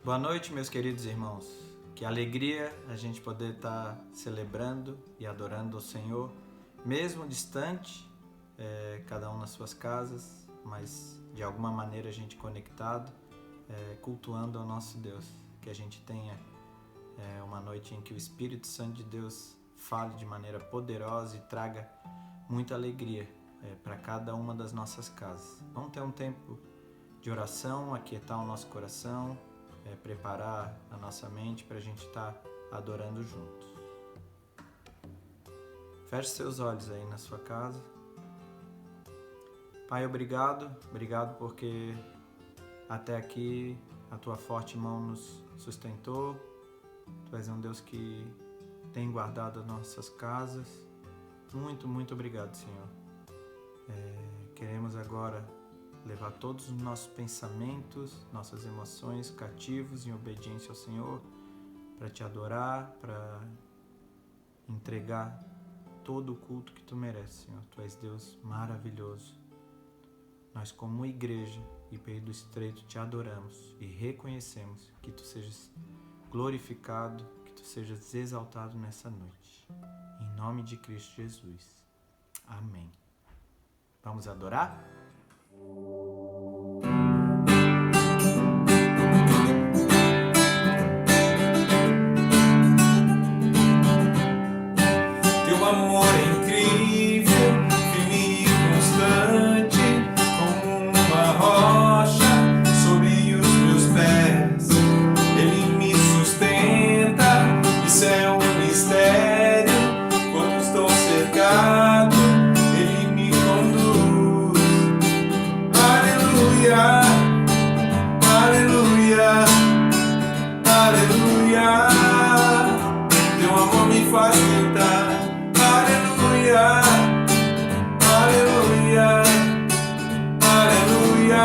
Boa noite, meus queridos irmãos. Que alegria a gente poder estar celebrando e adorando o Senhor, mesmo distante, cada um nas suas casas, mas de alguma maneira a gente conectado, cultuando ao nosso Deus. Que a gente tenha uma noite em que o Espírito Santo de Deus fale de maneira poderosa e traga muita alegria para cada uma das nossas casas. Vamos ter um tempo de oração, aquietar o nosso coração, preparar a nossa mente para a gente estar adorando juntos. Feche seus olhos aí na sua casa. Pai, obrigado porque até aqui a Tua forte mão nos sustentou. Tu és um Deus que tem guardado as nossas casas. Muito, muito obrigado, Senhor. Queremos agora levar todos os nossos pensamentos, nossas emoções cativos em obediência ao Senhor, para Te adorar, para entregar todo o culto que Tu mereces, Senhor. Tu és Deus maravilhoso. Nós, como igreja e Período Estreito, Te adoramos e reconhecemos que Tu sejas glorificado, que Tu sejas exaltado nessa noite. Em nome de Cristo Jesus. Amém. Vamos adorar? Teu amor é incrível, firme e constante, como uma rocha sobre os meus pés. Ele me sustenta, isso é um mistério. Quando estou cercado, Ele me conduz. Aleluia, aleluia, aleluia. Teu amor me faz cantar. Aleluia, aleluia, aleluia.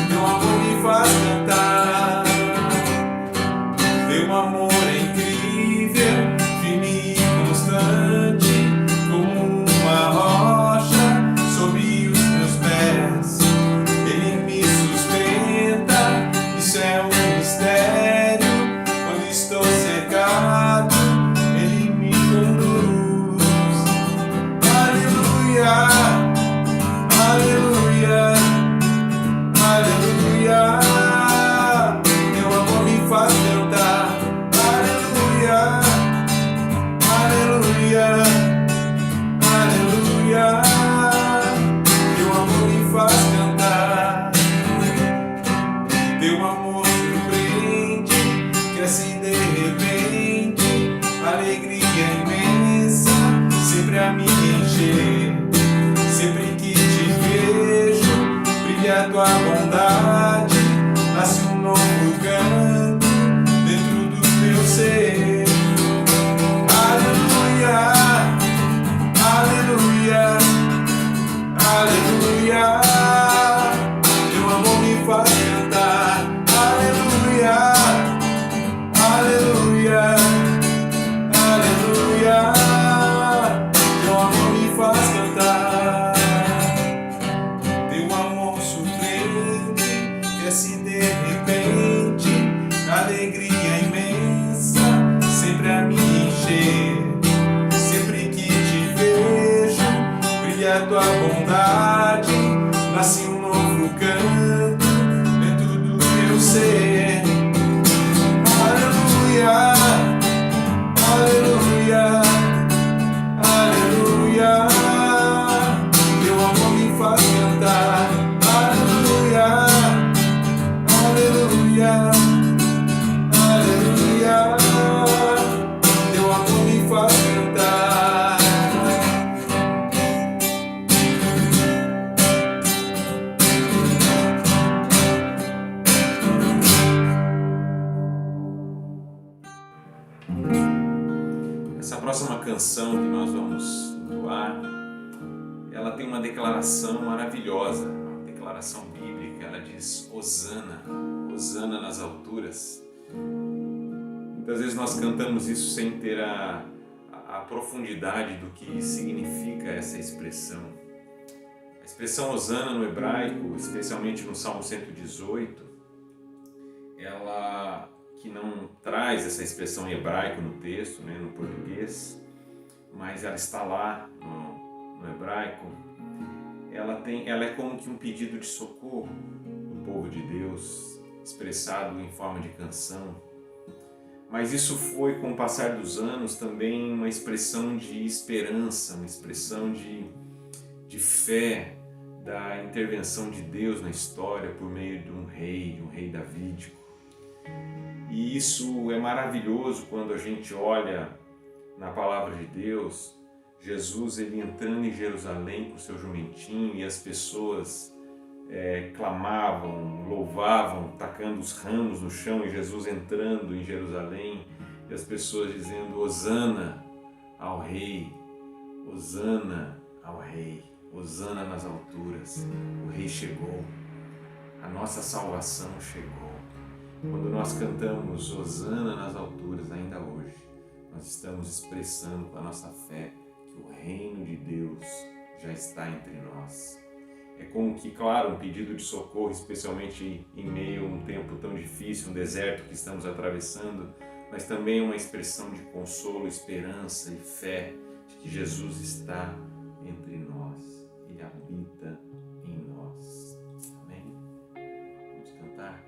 Teu amor me faz cantar. Teu amor é incrível, firme e constante, como uma rocha sobre os meus pés. Ele me sustenta, isso é um mistério. Quando estou cercado, Ele me conduz. Aleluia, aleluia, aleluia. Teu amor me faz cantar. Aleluia, aleluia, aleluia. Teu amor me faz cantar. Teu amor surpreende, cresce de repente, alegria imensa, sempre a me encher. Sempre que te vejo, brilha a tua bondade, nasce um novo canto dentro do meu ser. Aleluia, aleluia, aleluia. Teu amor me faz cantar. Aleluia, aleluia, aleluia. Teu amor me faz cantar. Teu amor surpreende, cresce de repente, alegria imensa, sempre a me encher. Sempre que te vejo, brilha a tua bondade, nasce um novo canto dentro do meu ser. Aleluia, aleluia, aleluia. Teu amor me faz cantar. Aleluia, aleluia, aleluia. Teu amor me faz cantar. Essa próxima canção que nós vamos doar, ela tem uma declaração maravilhosa, uma declaração bíblica. Ela diz: Hosana, Hosana nas alturas. Muitas vezes nós cantamos isso sem ter a profundidade do que significa essa expressão. A expressão Hosana no hebraico, especialmente no Salmo 118, ela que não traz essa expressão em hebraico no texto, né, no português, mas ela está lá no hebraico. Ela é como que um pedido de socorro do povo de Deus, expressado em forma de canção. Mas isso foi, com o passar dos anos, também uma expressão de esperança, uma expressão de fé, da intervenção de Deus na história por meio de um rei davídico. E isso é maravilhoso quando a gente olha na palavra de Deus, Jesus ele entrando em Jerusalém com seu jumentinho e as pessoas clamavam, louvavam, tacando os ramos no chão, e Jesus entrando em Jerusalém e as pessoas dizendo: Hosana ao Rei, Hosana ao Rei, Hosana nas alturas. O Rei chegou, a nossa salvação chegou. Quando nós cantamos Hosana nas alturas, ainda hoje, nós estamos expressando com a nossa fé que o reino de Deus já está entre nós. É como que, claro, um pedido de socorro, especialmente em meio a um tempo tão difícil, um deserto que estamos atravessando, mas também uma expressão de consolo, esperança e fé de que Jesus está entre nós, Ele habita em nós. Amém? Vamos cantar.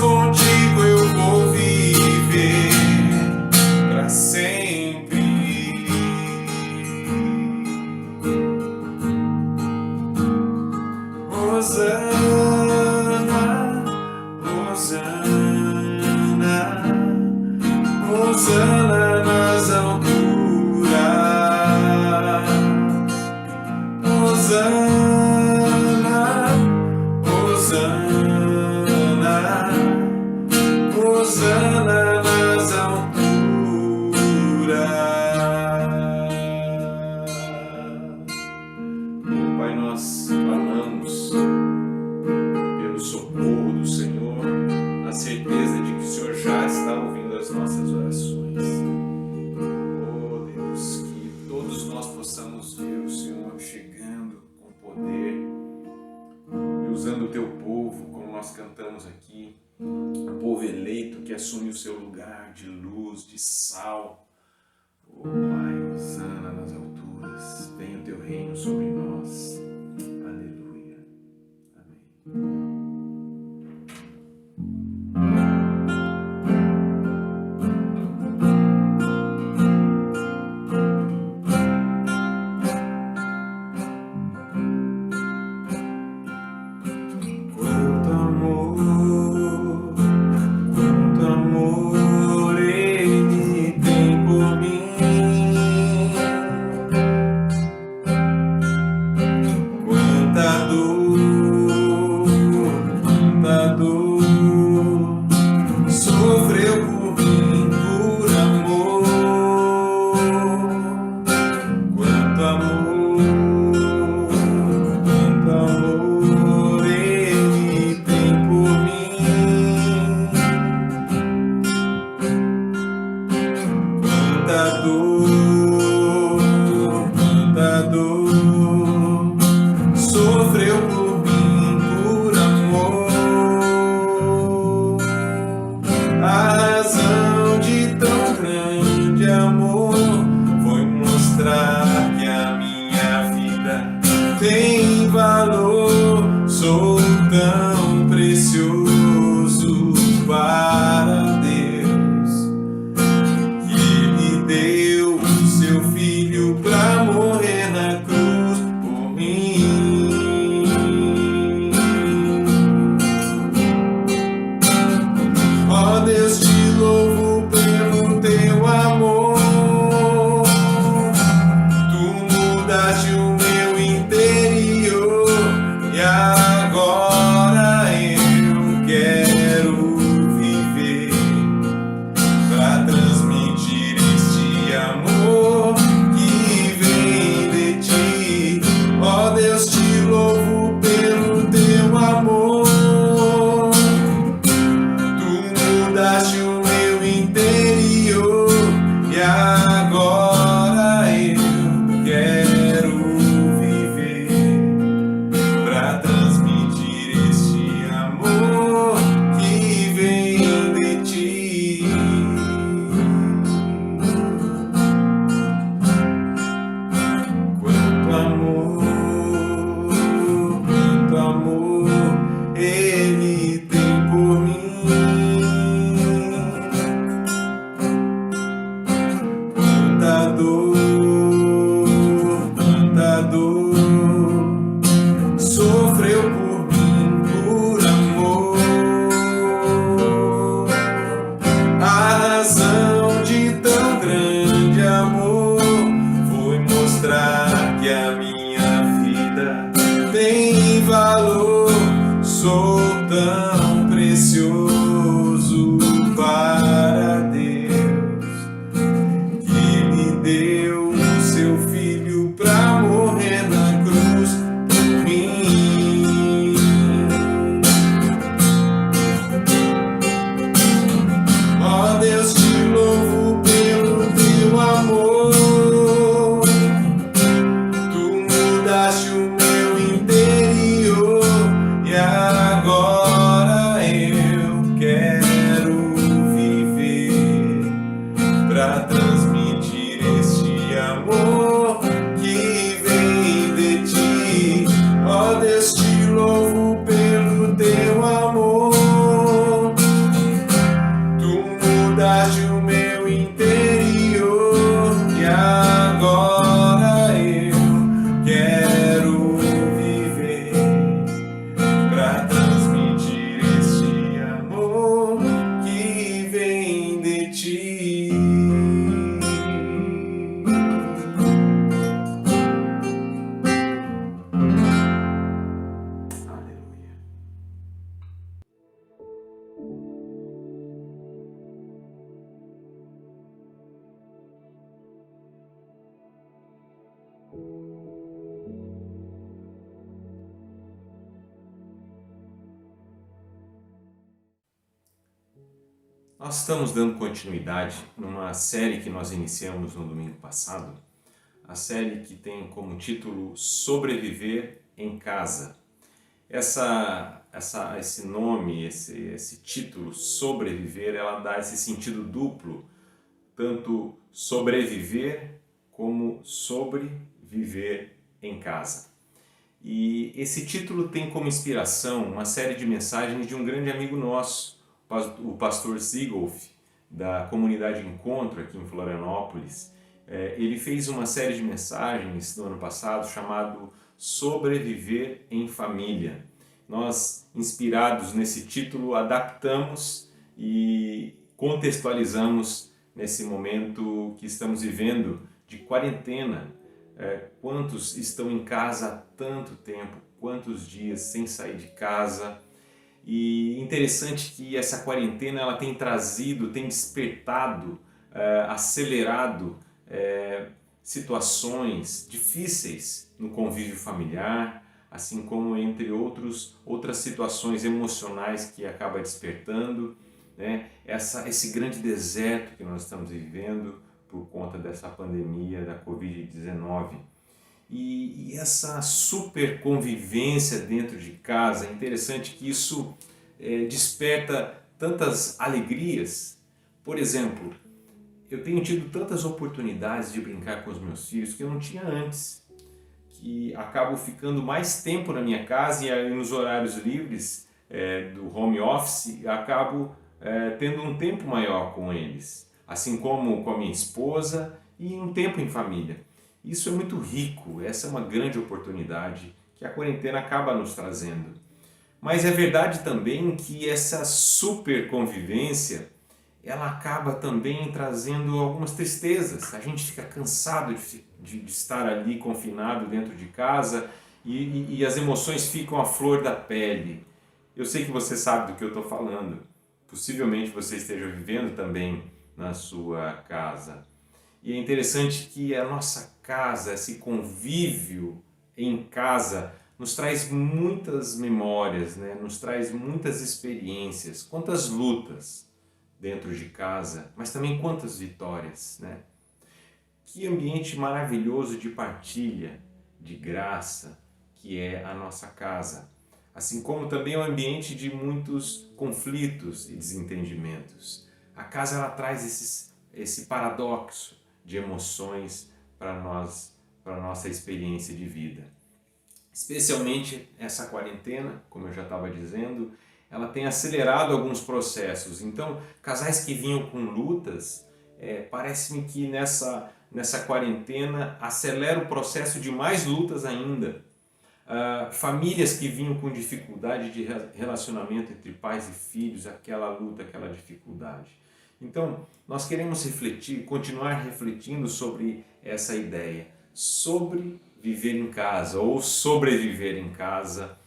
Contigo socorro do Senhor, na certeza de que o Senhor já está ouvindo as nossas orações. Oh Deus, que todos nós possamos ver o Senhor chegando com poder e usando o teu povo, como nós cantamos aqui, o povo eleito que assume o seu lugar de luz, de sal. Oh Pai, hosana nas alturas, venha o teu reino sobre nós. Aleluia. Amém. Tem valor, sou tão precioso para Deus, que me deu o seu filho pra morrer na cruz por mim. Ó Deus, te louvo pelo teu amor, tu mudaste o e agora eu quero viver pra transmitir este amor que vem de ti. Ó Deus, te louvo pelo teu amor, tu mudaste o meu interior e agora eu quero transmitir este amor que vem de ti. Quanto amor Ele tem por mim. Quanta dor sofreu por mim, por amor. A razão de tão grande amor foi mostrar que a minha vida tem valor. Sou tão precioso para Deus, que me deu o seu filho pra morrer na cruz por mim. Ó Deus, te louvo pelo teu amor, tu mudaste o meu interior e agora eu Nós estamos dando continuidade numa série que nós iniciamos no domingo passado, a série que tem como título Sobreviver em Casa. Esse nome, esse título, Sobreviver, ela dá esse sentido duplo, tanto sobreviver como sobreviver em casa. E esse título tem como inspiração uma série de mensagens de um grande amigo nosso, o pastor Zigolf, da comunidade Encontro aqui em Florianópolis. Ele fez uma série de mensagens no ano passado chamado Sobreviver em Família. Nós, inspirados nesse título, adaptamos e contextualizamos nesse momento que estamos vivendo de quarentena. Quantos estão em casa há tanto tempo, quantos dias sem sair de casa? E interessante que essa quarentena ela tem trazido, tem despertado, acelerado situações difíceis no convívio familiar, assim como entre outras situações emocionais que acaba despertando, né? Esse grande deserto que nós estamos vivendo por conta dessa pandemia da Covid-19. E essa super convivência dentro de casa, é interessante que isso desperta tantas alegrias. Por exemplo, eu tenho tido tantas oportunidades de brincar com os meus filhos que eu não tinha antes, que acabo ficando mais tempo na minha casa e aí nos horários livres do home office acabo tendo um tempo maior com eles, assim como com a minha esposa e um tempo em família. Isso é muito rico, essa é uma grande oportunidade que a quarentena acaba nos trazendo. Mas é verdade também que essa super convivência, ela acaba também trazendo algumas tristezas. A gente fica cansado de estar ali confinado dentro de casa e as emoções ficam à flor da pele. Eu sei que você sabe do que eu estou falando. Possivelmente você esteja vivendo também na sua casa. E é interessante que a nossa casa, esse convívio em casa, nos traz muitas memórias, né? Nos traz muitas experiências, quantas lutas dentro de casa, mas também quantas vitórias, né? Que ambiente maravilhoso de partilha, de graça, que é a nossa casa. Assim como também é um ambiente de muitos conflitos e desentendimentos. A casa ela traz esse paradoxo de emoções para a nossa experiência de vida. Especialmente essa quarentena, como eu já estava dizendo, ela tem acelerado alguns processos. Então, casais que vinham com lutas, parece-me que nessa quarentena acelera o processo de mais lutas ainda. Famílias que vinham com dificuldade de relacionamento entre pais e filhos, aquela luta, aquela dificuldade. Então, nós queremos refletir, continuar refletindo sobre essa ideia, sobre viver em casa ou sobreviver em casa.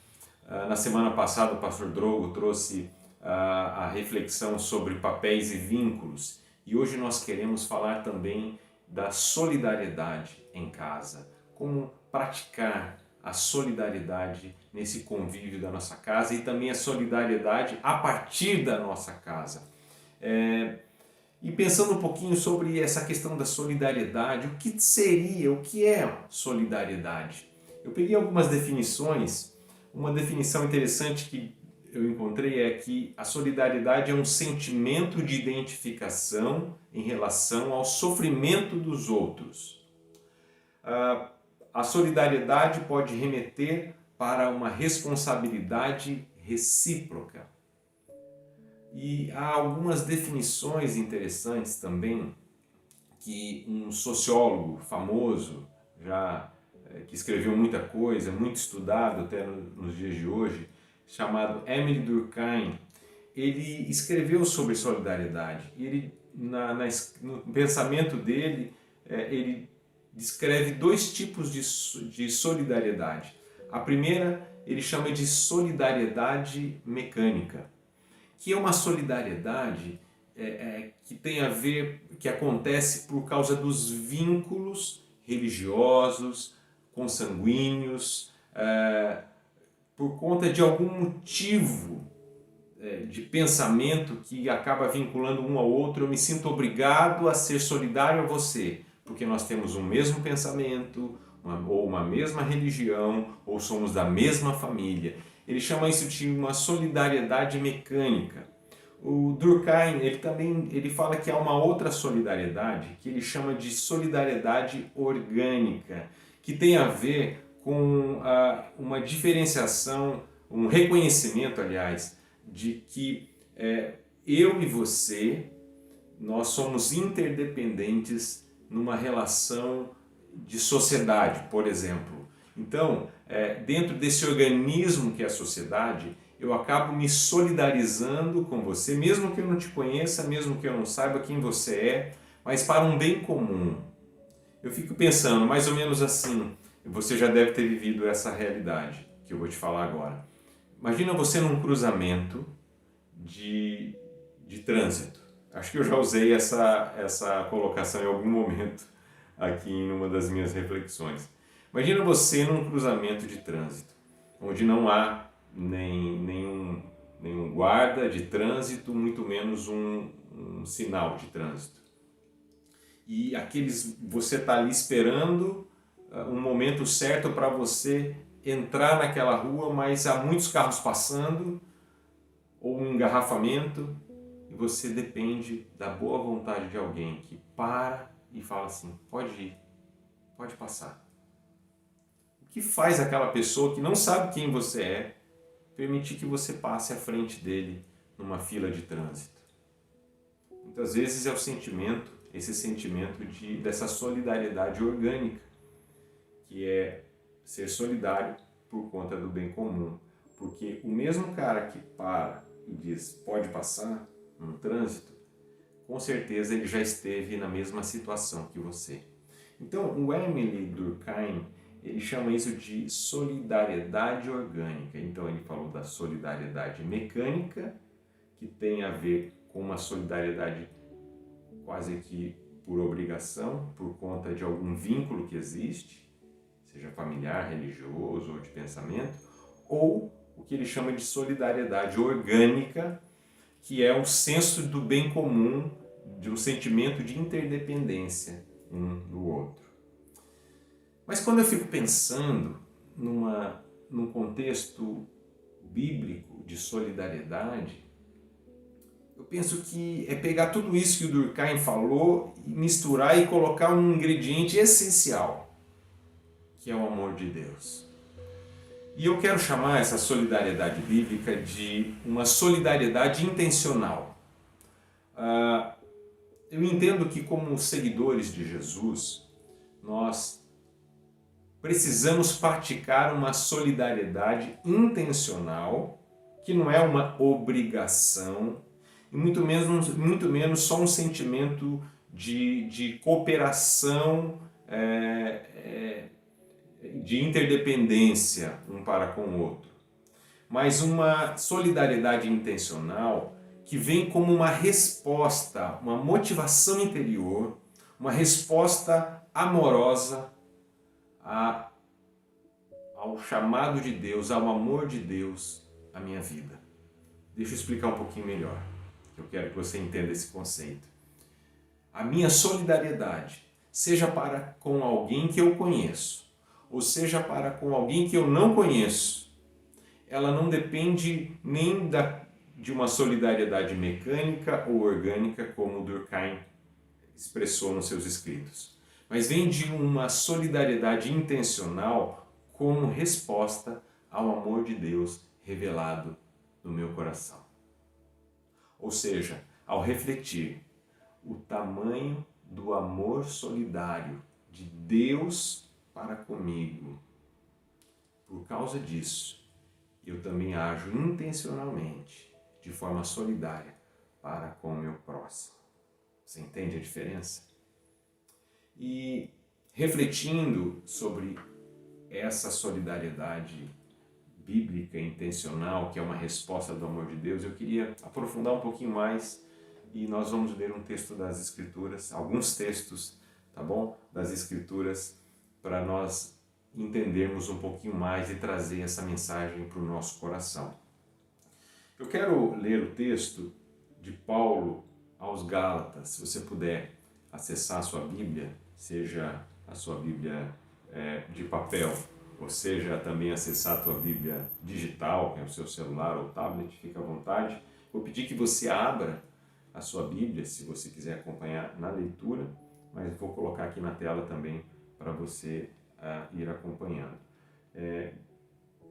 Na semana passada, o pastor Drogo trouxe a reflexão sobre papéis e vínculos e hoje nós queremos falar também da solidariedade em casa, como praticar a solidariedade nesse convívio da nossa casa e também a solidariedade a partir da nossa casa. E pensando um pouquinho sobre essa questão da solidariedade, o que é solidariedade? Eu peguei algumas definições. Uma definição interessante que eu encontrei é que a solidariedade é um sentimento de identificação em relação ao sofrimento dos outros. A solidariedade pode remeter para uma responsabilidade recíproca. E há algumas definições interessantes também que um sociólogo famoso, que escreveu muita coisa, muito estudado até nos dias de hoje, chamado Émile Durkheim, ele escreveu sobre solidariedade. Ele, no pensamento dele, ele descreve dois tipos de solidariedade. A primeira ele chama de solidariedade mecânica, que é uma solidariedade que tem a ver, que acontece por causa dos vínculos religiosos, consanguíneos, por conta de algum motivo de pensamento que acaba vinculando um ao outro. Eu me sinto obrigado a ser solidário a você, porque nós temos um mesmo pensamento, ou uma mesma religião, ou somos da mesma família. Ele chama isso de uma solidariedade mecânica. O Durkheim, ele fala que há uma outra solidariedade, que ele chama de solidariedade orgânica, que tem a ver com uma diferenciação, um reconhecimento, aliás, de que eu e você, nós somos interdependentes numa relação de sociedade, por exemplo. Então, dentro desse organismo que é a sociedade, eu acabo me solidarizando com você, mesmo que eu não te conheça, mesmo que eu não saiba quem você é, mas para um bem comum. Eu fico pensando, mais ou menos assim, você já deve ter vivido essa realidade que eu vou te falar agora. Imagina você num cruzamento de trânsito. Acho que eu já usei essa colocação em algum momento aqui em uma das minhas reflexões. Imagina você num cruzamento de trânsito, onde não há nenhum guarda de trânsito, muito menos um sinal de trânsito. E você está ali esperando um momento certo para você entrar naquela rua, mas há muitos carros passando, ou um engarrafamento, e você depende da boa vontade de alguém que para e fala assim, pode ir, pode passar. O que faz aquela pessoa que não sabe quem você é permitir que você passe à frente dele numa fila de trânsito? Muitas vezes é esse sentimento dessa solidariedade orgânica, que é ser solidário por conta do bem comum. Porque o mesmo cara que para e diz pode passar no trânsito, com certeza ele já esteve na mesma situação que você. Então, o Emile Durkheim, ele chama isso de solidariedade orgânica. Então, ele falou da solidariedade mecânica, que tem a ver com uma solidariedade quase que por obrigação, por conta de algum vínculo que existe, seja familiar, religioso ou de pensamento, ou o que ele chama de solidariedade orgânica, que é o senso do bem comum, de um sentimento de interdependência um do outro. Mas quando eu fico pensando num contexto bíblico de solidariedade, eu penso que é pegar tudo isso que o Durkheim falou e misturar e colocar um ingrediente essencial, que é o amor de Deus. E eu quero chamar essa solidariedade bíblica de uma solidariedade intencional. Eu entendo que, como seguidores de Jesus, nós precisamos praticar uma solidariedade intencional, que não é uma obrigação, e muito menos só um sentimento de cooperação, de interdependência um para com o outro, mas uma solidariedade intencional que vem como uma resposta, uma motivação interior, uma resposta amorosa ao chamado de Deus, ao amor de Deus à minha vida. Deixa eu explicar um pouquinho melhor, eu quero que você entenda esse conceito. A minha solidariedade, seja para com alguém que eu conheço, ou seja para com alguém que eu não conheço, ela não depende nem de uma solidariedade mecânica ou orgânica, como o Durkheim expressou nos seus escritos, mas vem de uma solidariedade intencional como resposta ao amor de Deus revelado no meu coração. Ou seja, ao refletir o tamanho do amor solidário de Deus para comigo, por causa disso, eu também ajo intencionalmente, de forma solidária, para com o meu próximo. Você entende a diferença? E refletindo sobre essa solidariedade bíblica intencional, que é uma resposta do amor de Deus, eu queria aprofundar um pouquinho mais e nós vamos ler um texto das Escrituras, alguns textos, tá bom? Das Escrituras, para nós entendermos um pouquinho mais e trazer essa mensagem para o nosso coração. Eu quero ler o texto de Paulo aos Gálatas. Se você puder acessar a sua Bíblia, seja a sua Bíblia de papel, ou seja, também acessar a tua Bíblia digital, que é o seu celular ou tablet, fica à vontade. Vou pedir que você abra a sua Bíblia, se você quiser acompanhar na leitura, mas vou colocar aqui na tela também para você ir acompanhando.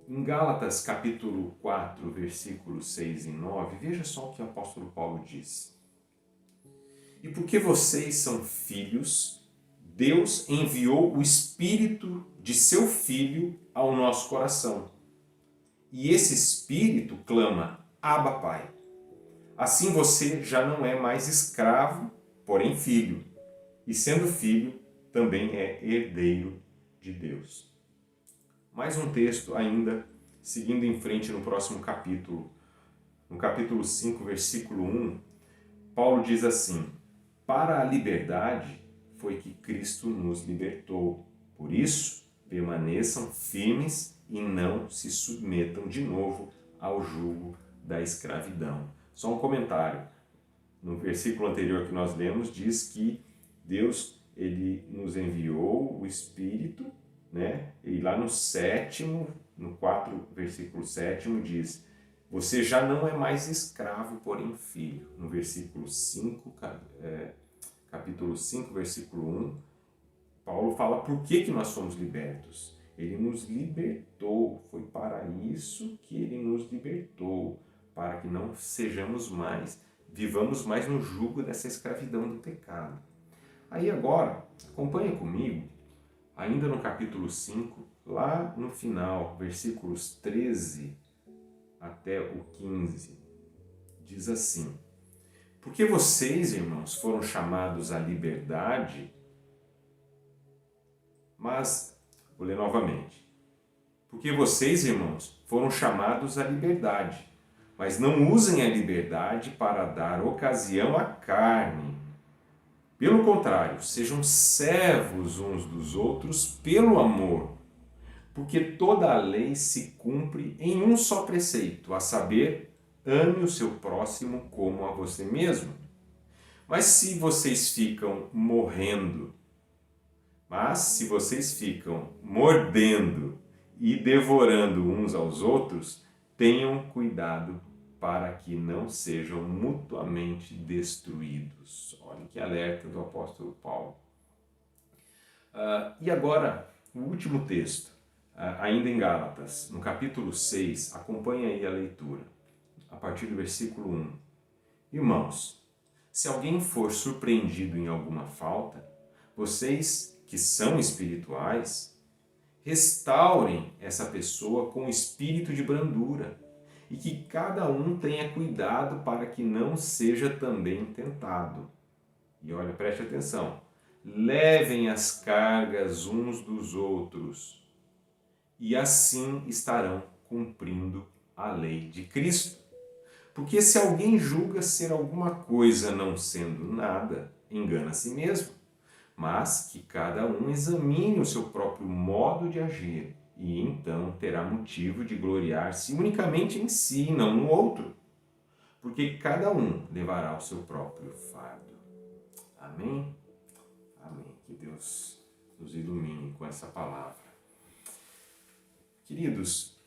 Em Gálatas capítulo 4, versículos 6 e 9, veja só o que o apóstolo Paulo diz. E porque vocês são filhos, Deus enviou o Espírito de seu Filho ao nosso coração. E esse Espírito clama, Abba, Pai. Assim você já não é mais escravo, porém filho. E sendo filho, também é herdeiro de Deus. Mais um texto ainda, seguindo em frente no próximo capítulo. No capítulo 5, versículo 1, Paulo diz assim: para a liberdade foi que Cristo nos libertou. Por isso, permaneçam firmes e não se submetam de novo ao jugo da escravidão. Só um comentário. No versículo anterior que nós lemos, diz que Deus ele nos enviou o Espírito, né? E lá no 7º, no 4, versículo 7º, diz: você já não é mais escravo, porém filho. No versículo 5, capítulo 5, versículo 1, Paulo fala por que nós somos libertos. Ele nos libertou, foi para isso que ele nos libertou, para que não sejamos mais, vivamos mais no jugo dessa escravidão do pecado. Aí agora, acompanha comigo, ainda no capítulo 5, lá no final, versículos 13 até o 15, diz assim: porque vocês, irmãos, foram chamados à liberdade, mas, vou ler novamente, porque vocês, irmãos, foram chamados à liberdade, mas não usem a liberdade para dar ocasião à carne. Pelo contrário, sejam servos uns dos outros pelo amor, porque toda a lei se cumpre em um só preceito, a saber, ame o seu próximo como a você mesmo. Mas se vocês ficam mordendo e devorando uns aos outros, tenham cuidado para que não sejam mutuamente destruídos. Olha que alerta do apóstolo Paulo. E agora, o último texto, ainda em Gálatas, no capítulo 6, acompanha aí a leitura, a partir do versículo 1. Irmãos, se alguém for surpreendido em alguma falta, vocês que são espirituais, restaurem essa pessoa com espírito de brandura e que cada um tenha cuidado para que não seja também tentado. E olha, preste atenção, levem as cargas uns dos outros e assim estarão cumprindo a lei de Cristo. Porque se alguém julga ser alguma coisa não sendo nada, engana a si mesmo. Mas que cada um examine o seu próprio modo de agir, e então terá motivo de gloriar-se unicamente em si, e não no outro. Porque cada um levará o seu próprio fardo. Amém? Amém. Que Deus nos ilumine com essa palavra. Queridos,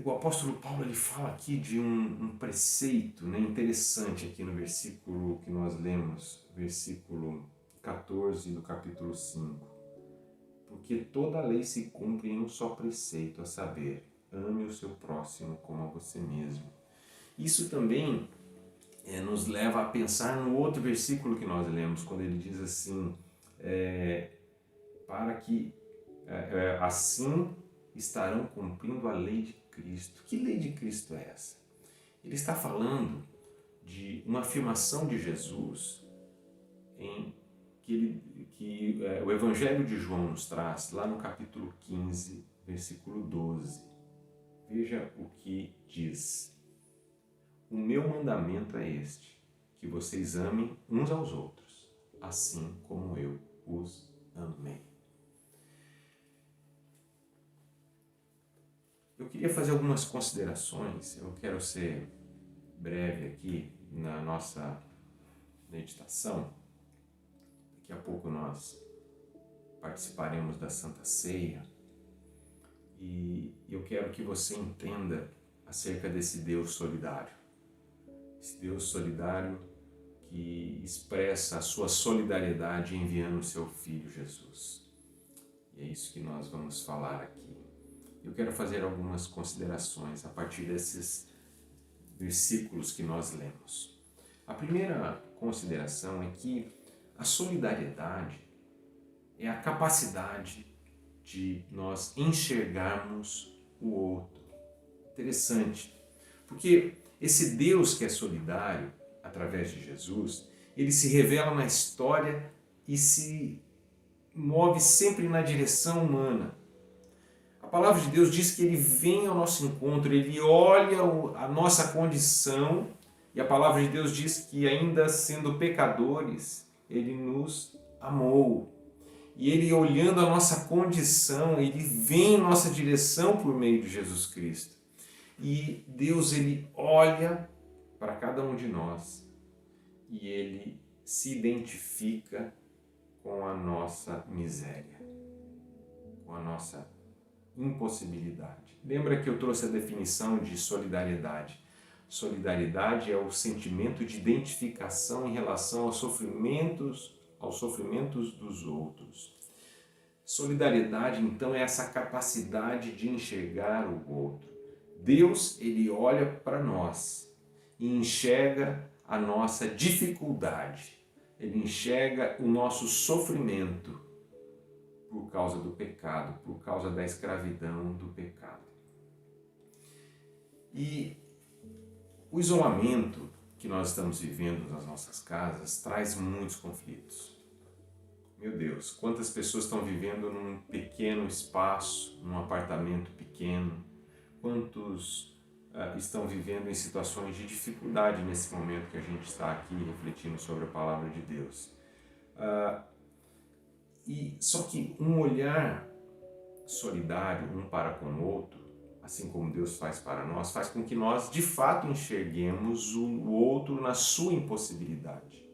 o apóstolo Paulo ele fala aqui de um preceito, né, interessante aqui no versículo que nós lemos, versículo 14 do capítulo 5. Porque toda a lei se cumpre em um só preceito, a saber, ame o seu próximo como a você mesmo. Isso também nos leva a pensar no outro versículo que nós lemos, quando ele diz assim, para que assim estarão cumprindo a lei de Cristo. Que lei de Cristo é essa? Ele está falando de uma afirmação de Jesus que o Evangelho de João nos traz, lá no capítulo 15, versículo 12. Veja o que diz. O meu mandamento é este, que vocês amem uns aos outros, assim como eu os amei. Eu queria fazer algumas considerações, eu quero ser breve aqui na nossa meditação. Daqui a pouco nós participaremos da Santa Ceia e eu quero que você entenda acerca desse Deus solidário. Esse Deus solidário que expressa a sua solidariedade enviando o seu Filho Jesus. E é isso que nós vamos falar aqui. Eu quero fazer algumas considerações a partir desses versículos que nós lemos. A primeira consideração é que a solidariedade é a capacidade de nós enxergarmos o outro. Interessante, porque esse Deus que é solidário, através de Jesus, ele se revela na história e se move sempre na direção humana. A palavra de Deus diz que ele vem ao nosso encontro, ele olha a nossa condição, e a palavra de Deus diz que ainda sendo pecadores, ele nos amou. E ele, olhando a nossa condição, ele vem em nossa direção por meio de Jesus Cristo. E Deus, ele olha para cada um de nós e ele se identifica com a nossa miséria, com a nossa impossibilidade. Lembra que eu trouxe a definição de solidariedade? Solidariedade é o sentimento de identificação em relação aos sofrimentos dos outros. Solidariedade, então, é essa capacidade de enxergar o outro. Deus, ele olha para nós e enxerga a nossa dificuldade. Ele enxerga o nosso sofrimento por causa do pecado, por causa da escravidão do pecado. E o isolamento que nós estamos vivendo nas nossas casas traz muitos conflitos. Meu Deus, quantas pessoas estão vivendo num pequeno espaço, num apartamento pequeno, quantos estão vivendo em situações de dificuldade nesse momento que a gente está aqui refletindo sobre a palavra de Deus. Só que um olhar solidário um para com o outro, assim como Deus faz para nós, faz com que nós de fato enxerguemos o outro na sua impossibilidade.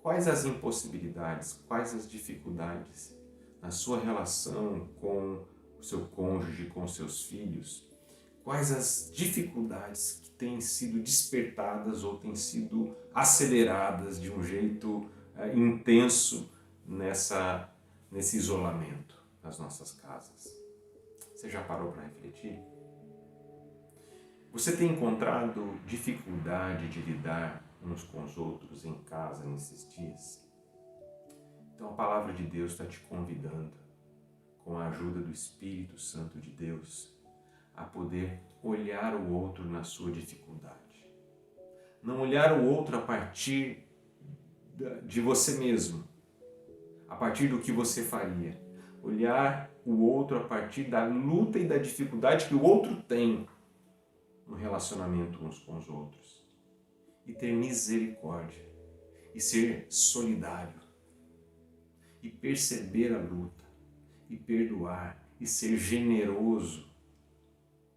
Quais as impossibilidades, quais as dificuldades na sua relação com o seu cônjuge, com seus filhos? Quais as dificuldades que têm sido despertadas ou têm sido aceleradas de um jeito intenso nesse isolamento das nossas casas? Você já parou para refletir? Você tem encontrado dificuldade de lidar uns com os outros em casa nesses dias? Então a palavra de Deus está te convidando, com a ajuda do Espírito Santo de Deus, a poder olhar o outro na sua dificuldade. Não olhar o outro a partir de você mesmo, a partir do que você faria. Olhar o outro a partir da luta e da dificuldade que o outro tem no relacionamento uns com os outros. E ter misericórdia, e ser solidário, e perceber a luta, e perdoar, e ser generoso,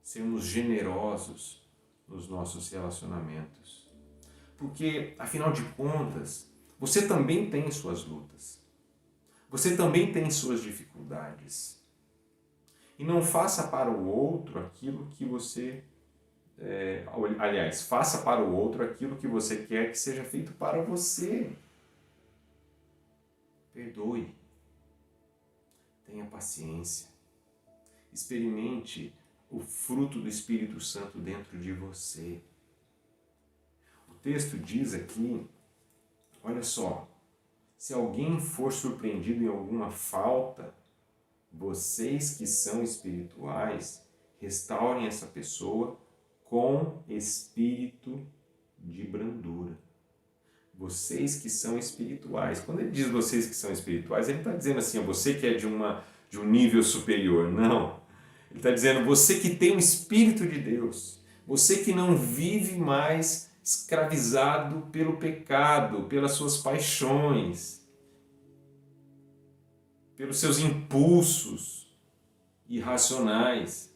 sermos generosos nos nossos relacionamentos. Porque, afinal de contas, você também tem suas lutas, você também tem suas dificuldades. E não faça para o outro aquilo que você... faça para o outro aquilo que você quer que seja feito para você. Perdoe. Tenha paciência. Experimente o fruto do Espírito Santo dentro de você. O texto diz aqui, olha só, se alguém for surpreendido em alguma falta, vocês que são espirituais, restaurem essa pessoa com espírito de brandura. Vocês que são espirituais. Quando ele diz vocês que são espirituais, ele está dizendo assim, você que é de um nível superior. Não. Ele está dizendo você que tem o Espírito de Deus. Você que não vive mais escravizado pelo pecado, pelas suas paixões, pelos seus impulsos irracionais.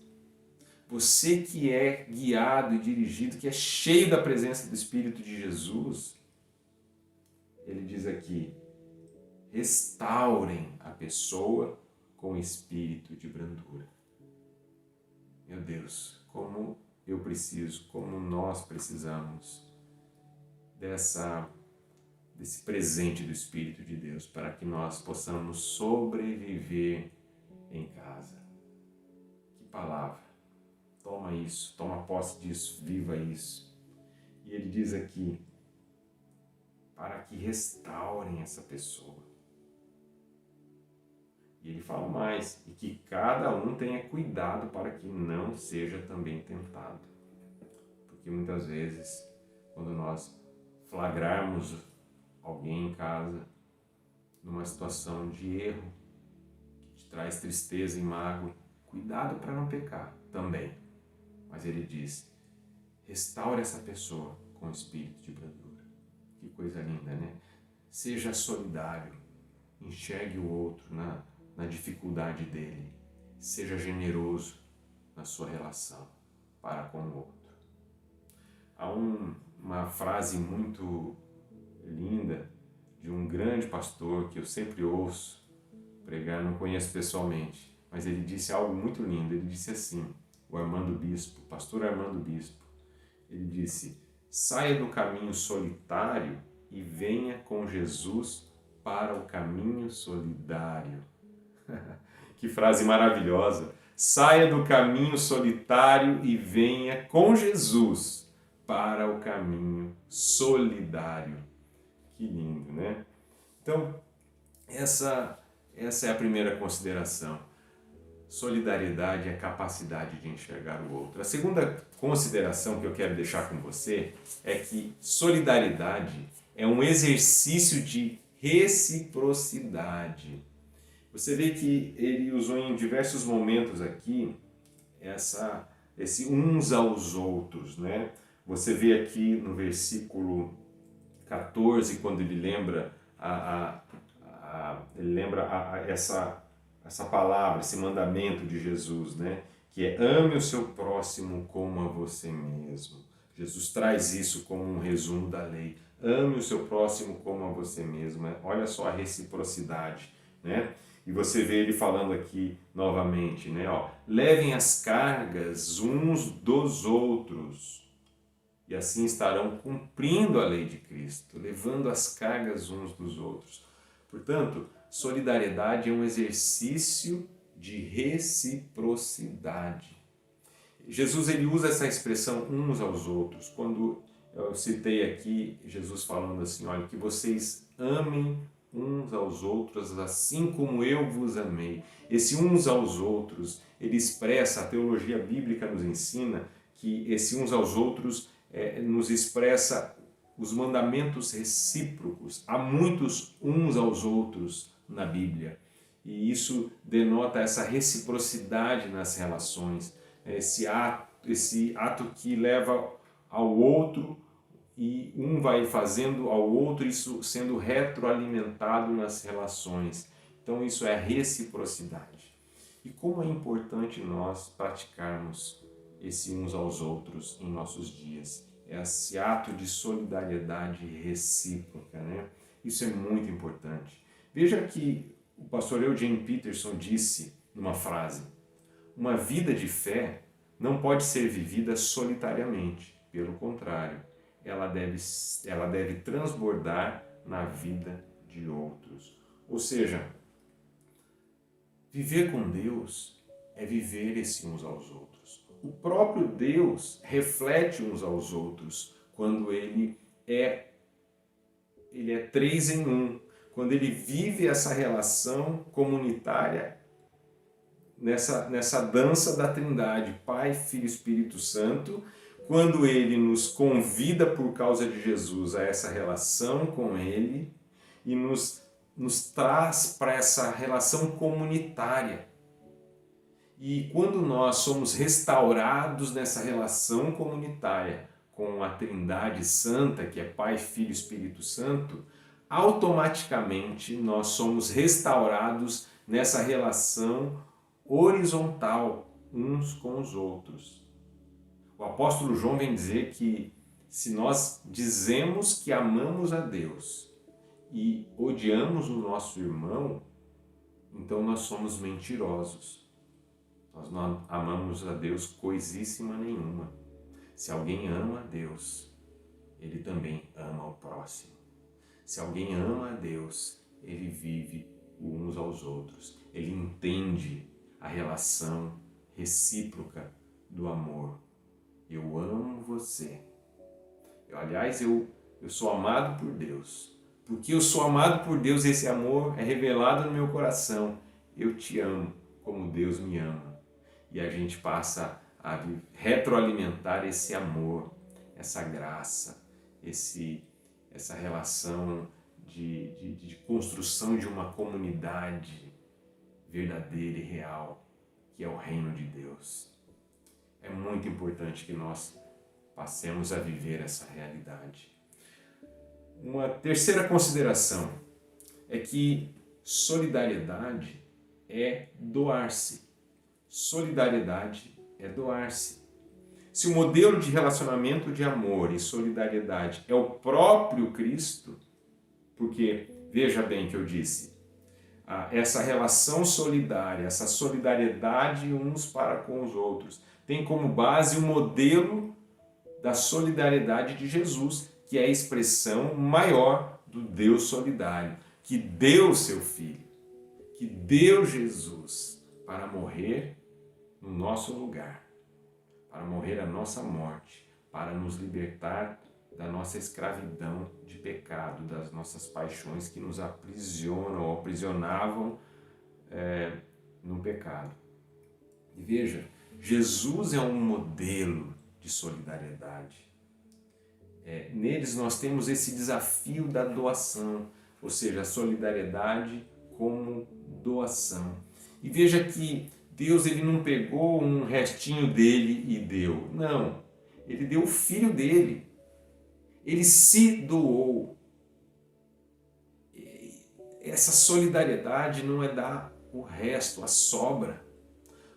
você que é guiado e dirigido, que é cheio da presença do Espírito de Jesus, ele diz aqui, restaurem a pessoa com espírito de brandura. Meu Deus, como eu preciso, como nós precisamos desse presente do Espírito de Deus para que nós possamos sobreviver em casa. Que palavra! Toma isso, toma posse disso, viva isso. E ele diz aqui, para que restaurem essa pessoa. E ele fala mais, e que cada um tenha cuidado para que não seja também tentado. Porque muitas vezes, quando nós flagrarmos alguém em casa numa situação de erro, que te traz tristeza e mágoa, cuidado para não pecar também. Mas ele diz, restaure essa pessoa com espírito de brandura. Que coisa linda, né? Seja solidário, enxergue o outro na dificuldade dele, seja generoso na sua relação para com o outro. Há uma frase muito linda de um grande pastor que eu sempre ouço pregar, não conheço pessoalmente, mas ele disse algo muito lindo. Ele disse assim, o Armando Bispo, pastor Armando Bispo, ele disse, saia do caminho solitário e venha com Jesus para o caminho solidário. Que frase maravilhosa! Saia do caminho solitário e venha com Jesus para o caminho solidário. Que lindo, né? Então, essa é a primeira consideração. Solidariedade é a capacidade de enxergar o outro. A segunda consideração que eu quero deixar com você é que solidariedade é um exercício de reciprocidade. Você vê que ele usou em diversos momentos aqui esse uns aos outros, né? Você vê aqui no versículo 14, quando ele lembra essa palavra, esse mandamento de Jesus, né? Que é ame o seu próximo como a você mesmo. Jesus traz isso como um resumo da lei. Ame o seu próximo como a você mesmo. Olha só a reciprocidade, né? E você vê ele falando aqui novamente, né? Levem as cargas uns dos outros e assim estarão cumprindo a lei de Cristo, levando as cargas uns dos outros. Portanto, solidariedade é um exercício de reciprocidade. Jesus ele usa essa expressão uns aos outros. Quando eu citei aqui Jesus falando assim, olha, que vocês amem uns aos outros assim como eu vos amei. Esse uns aos outros, ele expressa, a teologia bíblica nos ensina que esse uns aos outros nos expressa os mandamentos recíprocos. Há muitos uns aos outros na Bíblia e isso denota essa reciprocidade nas relações, esse ato que leva ao outro e um vai fazendo ao outro, isso sendo retroalimentado nas relações. Então isso é a reciprocidade. E como é importante nós praticarmos esse uns aos outros em nossos dias. Esse ato de solidariedade recíproca, né? Isso é muito importante. Veja que o pastor Eugene Peterson disse numa frase, uma vida de fé não pode ser vivida solitariamente, pelo contrário, ela deve transbordar na vida de outros. Ou seja, viver com Deus é viver esse uns aos outros. O próprio Deus reflete uns aos outros quando ele é três em um, quando ele vive essa relação comunitária nessa dança da Trindade, Pai, Filho e Espírito Santo, quando ele nos convida por causa de Jesus a essa relação com ele e nos traz para essa relação comunitária. E quando nós somos restaurados nessa relação comunitária com a Trindade Santa, que é Pai, Filho e Espírito Santo, automaticamente nós somos restaurados nessa relação horizontal uns com os outros. O apóstolo João vem dizer que se nós dizemos que amamos a Deus e odiamos o nosso irmão, então nós somos mentirosos. Nós não amamos a Deus coisíssima nenhuma. Se alguém ama a Deus, ele também ama o próximo. Se alguém ama a Deus, ele vive uns aos outros. Ele entende a relação recíproca do amor. Eu amo você. Aliás, eu sou amado por Deus. Porque eu sou amado por Deus, esse amor é revelado no meu coração. Eu te amo como Deus me ama. E a gente passa a retroalimentar esse amor, essa graça, essa relação de construção de uma comunidade verdadeira e real, que é o reino de Deus. É muito importante que nós passemos a viver essa realidade. Uma terceira consideração é que solidariedade é doar-se. Solidariedade é doar-se. Se o modelo de relacionamento de amor e solidariedade é o próprio Cristo, porque, veja bem que eu disse, essa relação solidária, essa solidariedade uns para com os outros, tem como base o modelo da solidariedade de Jesus, que é a expressão maior do Deus solidário, que deu seu Filho, que deu Jesus para morrer no nosso lugar, para morrer a nossa morte, para nos libertar da nossa escravidão de pecado, das nossas paixões que nos aprisionam ou aprisionavam no pecado. E veja, Jesus é um modelo de solidariedade. Neles nós temos esse desafio da doação, ou seja, a solidariedade como doação. E veja que Deus ele não pegou um restinho dele e deu. Não, ele deu o Filho dele. Ele se doou. Essa solidariedade não é dar o resto, a sobra.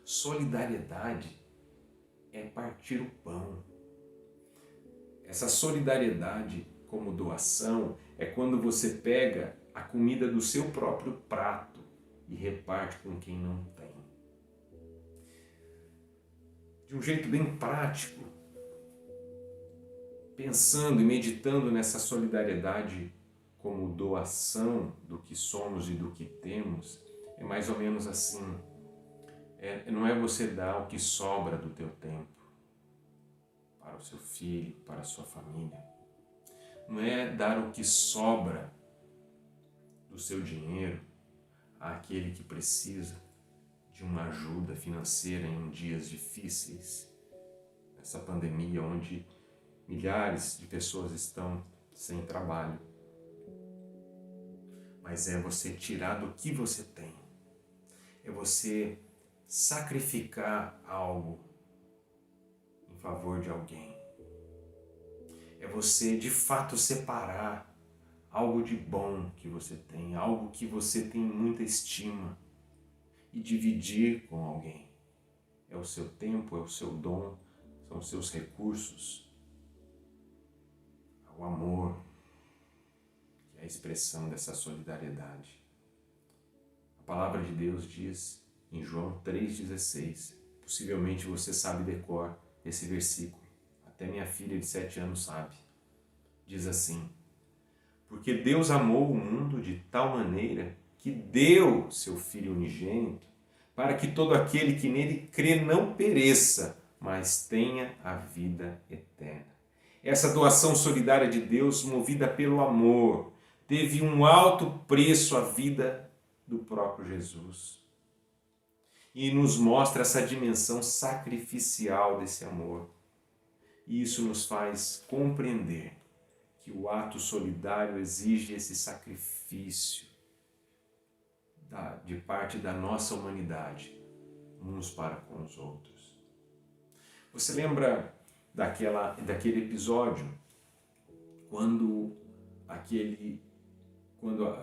Solidariedade é partir o pão. Essa solidariedade como doação é quando você pega a comida do seu próprio prato e reparte com quem não tem. De um jeito bem prático, pensando e meditando nessa solidariedade como doação do que somos e do que temos, é mais ou menos assim. Não é você dar o que sobra do teu tempo para o seu filho, para a sua família. Não é dar o que sobra do seu dinheiro àquele que precisa de uma ajuda financeira em dias difíceis, nessa pandemia onde milhares de pessoas estão sem trabalho. Mas é você tirar do que você tem. É você sacrificar algo em favor de alguém. É você, de fato, separar algo de bom que você tem, algo que você tem muita estima e dividir com alguém. É o seu tempo, é o seu dom, são os seus recursos. O amor, que é a expressão dessa solidariedade. A palavra de Deus diz em João 3,16, possivelmente você sabe de cor esse versículo, até minha filha de 7 anos sabe. Diz assim: porque Deus amou o mundo de tal maneira que deu seu Filho unigênito, para que todo aquele que nele crê não pereça, mas tenha a vida eterna. Essa doação solidária de Deus, movida pelo amor, teve um alto preço à vida do próprio Jesus. E nos mostra essa dimensão sacrificial desse amor. E isso nos faz compreender que o ato solidário exige esse sacrifício de parte da nossa humanidade, uns para com os outros. Você lembra daquele episódio quando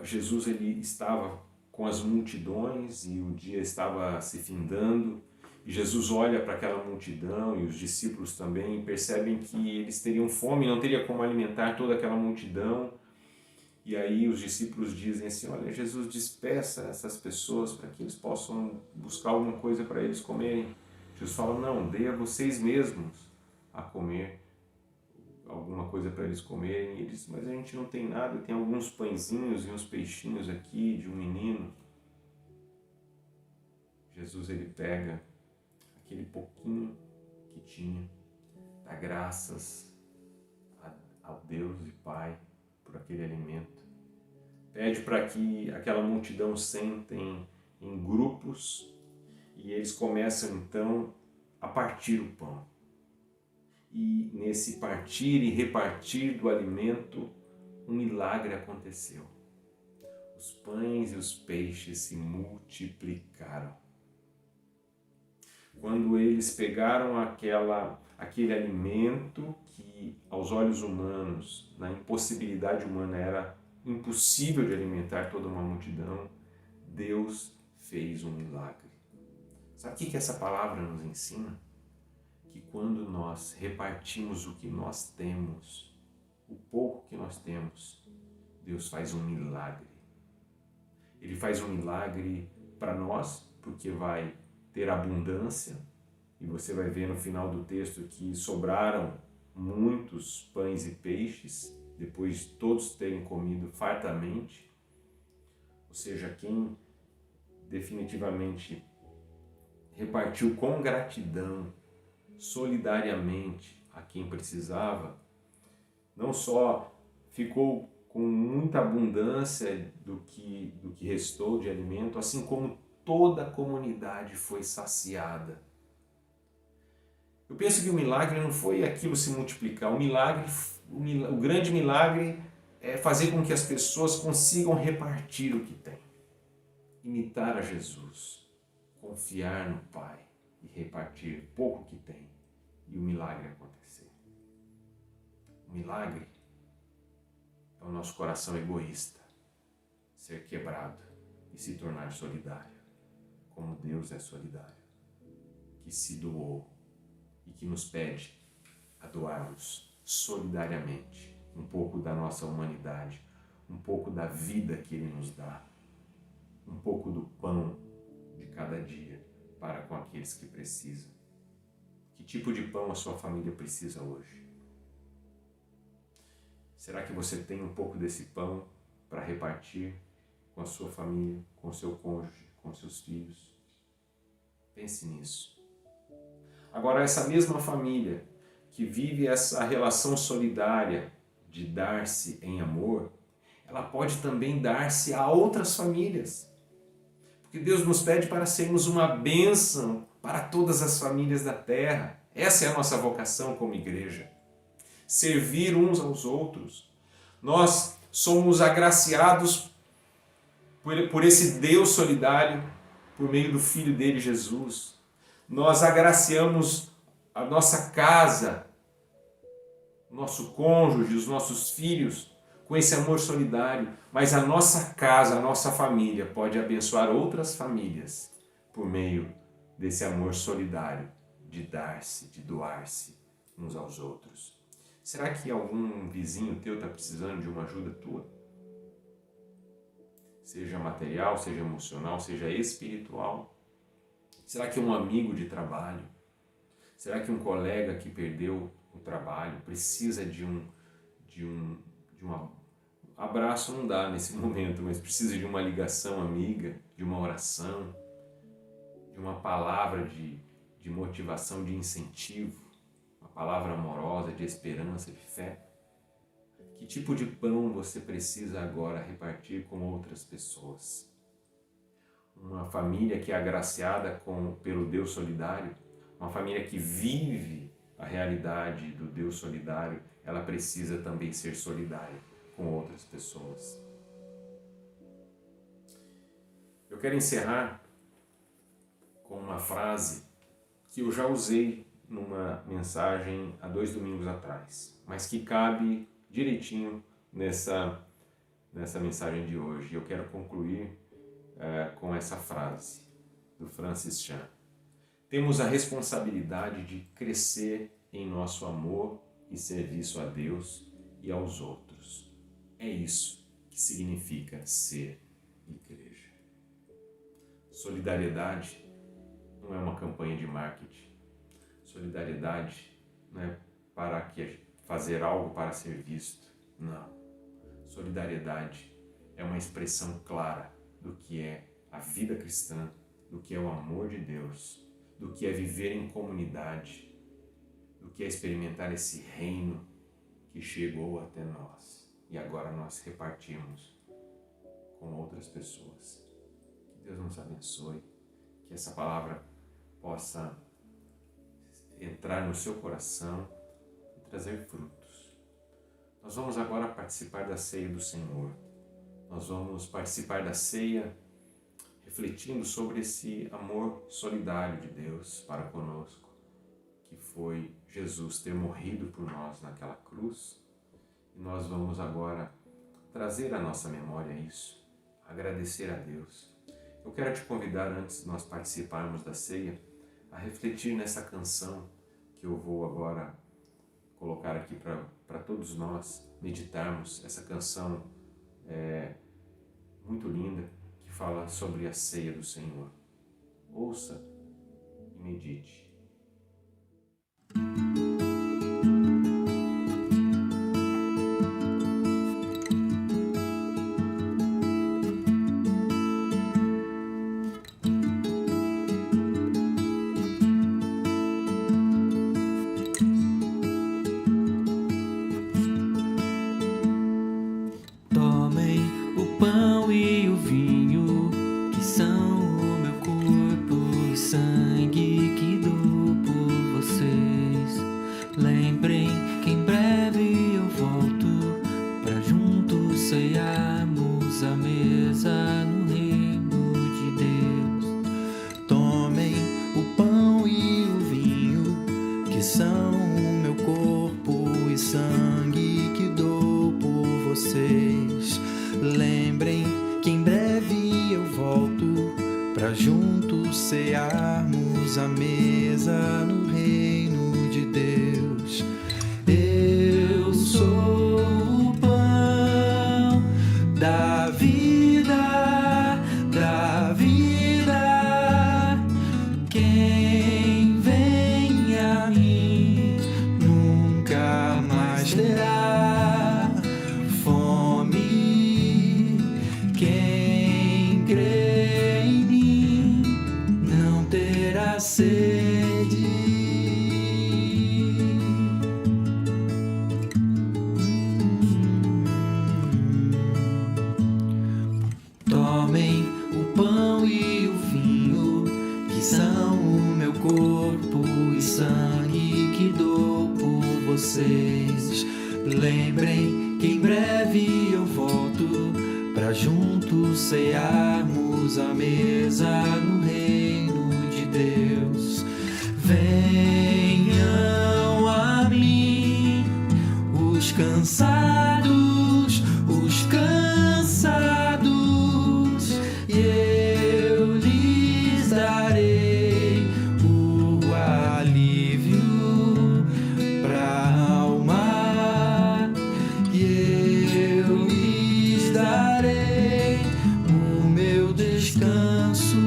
Jesus ele estava com as multidões e o dia estava se findando E Jesus olha para aquela multidão e os discípulos também percebem que eles teriam fome, não teria como alimentar toda aquela multidão. E aí os discípulos dizem assim, olha, Jesus, despeça essas pessoas para que eles possam buscar alguma coisa para eles comerem. Jesus fala, não, dê a vocês mesmos a comer alguma coisa para eles comerem. E eles, mas a gente não tem nada, tem alguns pãezinhos e uns peixinhos aqui de um menino. Jesus, ele pega aquele pouquinho que tinha, dá graças ao Deus e Pai por aquele alimento. Pede para que aquela multidão sentem em grupos e eles começam então a partir o pão. E nesse partir e repartir do alimento, um milagre aconteceu. Os pães e os peixes se multiplicaram. Quando eles pegaram aquele alimento que aos olhos humanos, na impossibilidade humana, era impossível de alimentar toda uma multidão, Deus fez um milagre. Sabe o que essa palavra nos ensina? Que quando nós repartimos o que nós temos, o pouco que nós temos, Deus faz um milagre. Ele faz um milagre para nós, porque vai ter abundância, e você vai ver no final do texto que sobraram muitos pães e peixes, depois de todos terem comido fartamente. Ou seja, quem definitivamente repartiu com gratidão, solidariamente a quem precisava, não só ficou com muita abundância do que restou de alimento, assim como toda a comunidade foi saciada. Eu penso que o milagre não foi aquilo se multiplicar. O grande milagre é fazer com que as pessoas consigam repartir o que têm. Imitar a Jesus, confiar no Pai e repartir pouco que tem e o milagre acontecer. O milagre é o nosso coração egoísta ser quebrado e se tornar solidário, como Deus é solidário, que se doou e que nos pede a doarmos solidariamente um pouco da nossa humanidade, um pouco da vida que Ele nos dá, um pouco do pão de cada dia para com aqueles que precisam. Que tipo de pão a sua família precisa hoje? Será que você tem um pouco desse pão para repartir com a sua família, com o seu cônjuge, com seus filhos? Pense nisso. Agora, essa mesma família que vive essa relação solidária de dar-se em amor, ela pode também dar-se a outras famílias. Porque Deus nos pede para sermos uma bênção para todas as famílias da terra. Essa é a nossa vocação como igreja. Servir uns aos outros. Nós somos agraciados por esse Deus solidário, por meio do Filho dele, Jesus. Nós agraciamos a nossa casa, o nosso cônjuge, os nossos filhos, com esse amor solidário. Mas a nossa casa, a nossa família pode abençoar outras famílias por meio desse amor solidário, de dar-se, de doar-se uns aos outros. Será que algum vizinho teu está precisando de uma ajuda tua? Seja material, seja emocional, seja espiritual. Será que um amigo de trabalho? Será que um colega que perdeu o trabalho precisa de um abraço? Não dá nesse momento, mas precisa de uma ligação amiga, de uma oração, de uma palavra de motivação, de incentivo, uma palavra amorosa, de esperança, de fé. Que tipo de pão você precisa agora repartir com outras pessoas? Uma família que é agraciada pelo Deus solidário, uma família que vive a realidade do Deus solidário, ela precisa também ser solidária com outras pessoas. Eu quero encerrar com uma frase que eu já usei numa mensagem há 2 domingos atrás, mas que cabe direitinho nessa mensagem de hoje. Eu quero concluir com essa frase do Francis Chan. temos a responsabilidade de crescer em nosso amor e serviço a Deus e aos outros. É isso que significa ser igreja. Solidariedade não é uma campanha de marketing. Solidariedade não é para fazer algo para ser visto. Não. Solidariedade é uma expressão clara do que é a vida cristã, do que é o amor de Deus, do que é viver em comunidade, do que é experimentar esse reino que chegou até nós e agora nós repartimos com outras pessoas. Que Deus nos abençoe, que essa palavra possa entrar no seu coração e trazer frutos. Nós vamos agora participar da ceia do Senhor. Nós vamos participar da ceia refletindo sobre esse amor solidário de Deus para conosco, que foi Jesus ter morrido por nós naquela cruz. E nós vamos agora trazer à nossa memória isso, agradecer a Deus. Eu quero te convidar, antes de nós participarmos da ceia, a refletir nessa canção que eu vou agora colocar aqui para todos nós meditarmos. Essa canção é muito linda, que fala sobre a ceia do Senhor. Ouça e medite. Lembrem que em breve eu volto pra juntos cearmos à mesa no reino de Deus. Eu sou o pão da vida, da vida. Quem vem a mim nunca mais terá fome. Quem crê em mim não terá sede. Tomem o pão e o vinho, que são o meu corpo e sangue que dou por vocês. Lembrem que em breve eu volto pra juntos cearmos à mesa no reino de Deus. Venham a mim os cansados, e eu lhes darei o alívio pra alma, e eu lhes darei o meu descanso.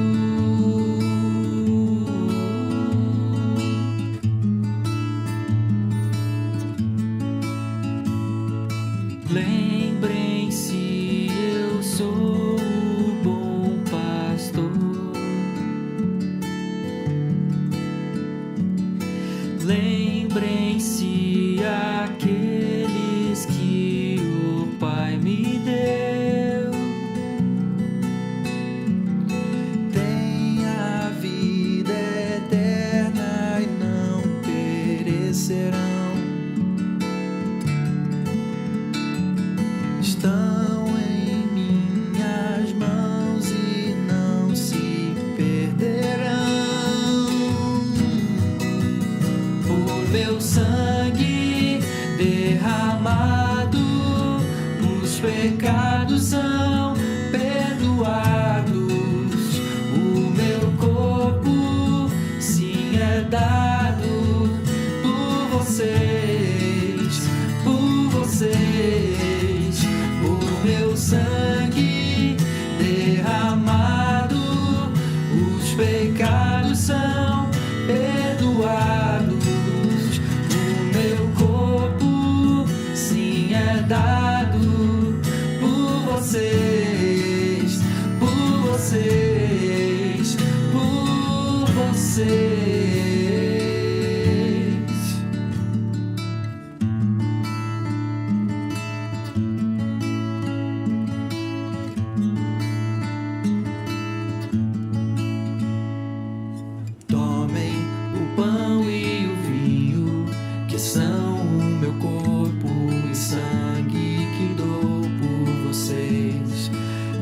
Lembrem-se, eu sou o bom pastor. Lembrem-se aqueles que o Pai me deu. Tem a vida eterna e não perecerão. Estão em minhas mãos e não se perderão. Por meu sangue derramado, os pecados são perdoados. O meu corpo se dado por vocês, por vocês, por vocês. Tomem o pão e o vinho, que são o meu corpo e sangue que dou por vocês.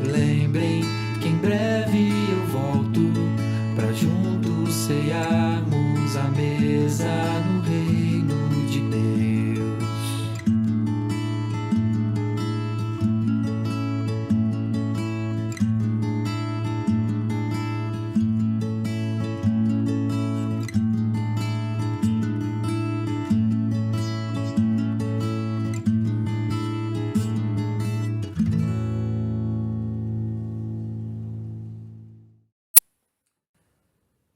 Lembrem que em breve eu volto pra juntos cearmos à mesa no reino de Deus.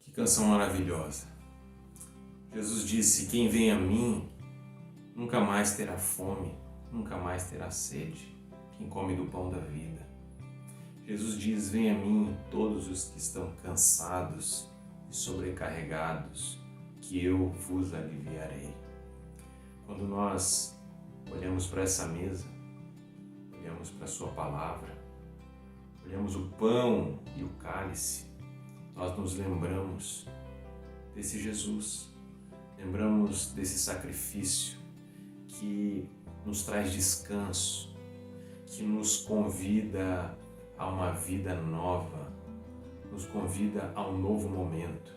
Que canção maravilhosa. Jesus disse: quem vem a mim nunca mais terá fome, nunca mais terá sede. Quem come do pão da vida. Jesus diz: vem a mim todos os que estão cansados e sobrecarregados, que eu vos aliviarei. Quando nós olhamos para essa mesa, olhamos para a sua palavra, olhamos o pão e o cálice, nós nos lembramos desse Jesus, lembramos desse sacrifício que nos traz descanso, que nos convida a uma vida nova, nos convida a um novo momento,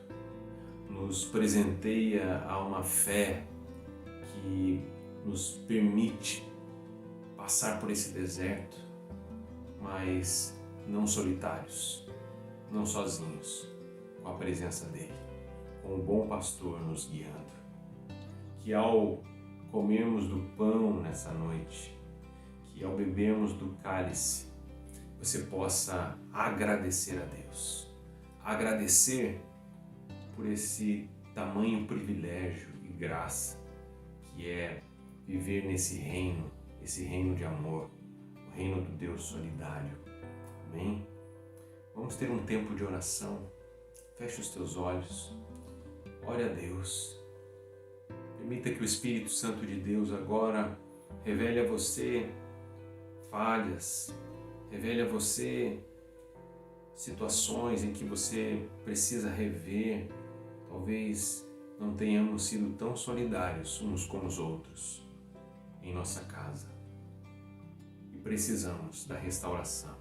nos presenteia a uma fé que nos permite passar por esse deserto, mas não solitários, não sozinhos, com a presença dele, com o bom pastor nos guiando. Que ao comermos do pão nessa noite, que ao bebermos do cálice, você possa agradecer a Deus, agradecer por esse tamanho privilégio e graça que é viver nesse reino, esse reino de amor, o reino do Deus solidário. Amém? Vamos ter um tempo de oração. Feche os teus olhos, ore a Deus. Permita que o Espírito Santo de Deus agora revele a você falhas, revele a você situações em que você precisa rever. Talvez não tenhamos sido tão solidários uns com os outros em nossa casa. E precisamos da restauração,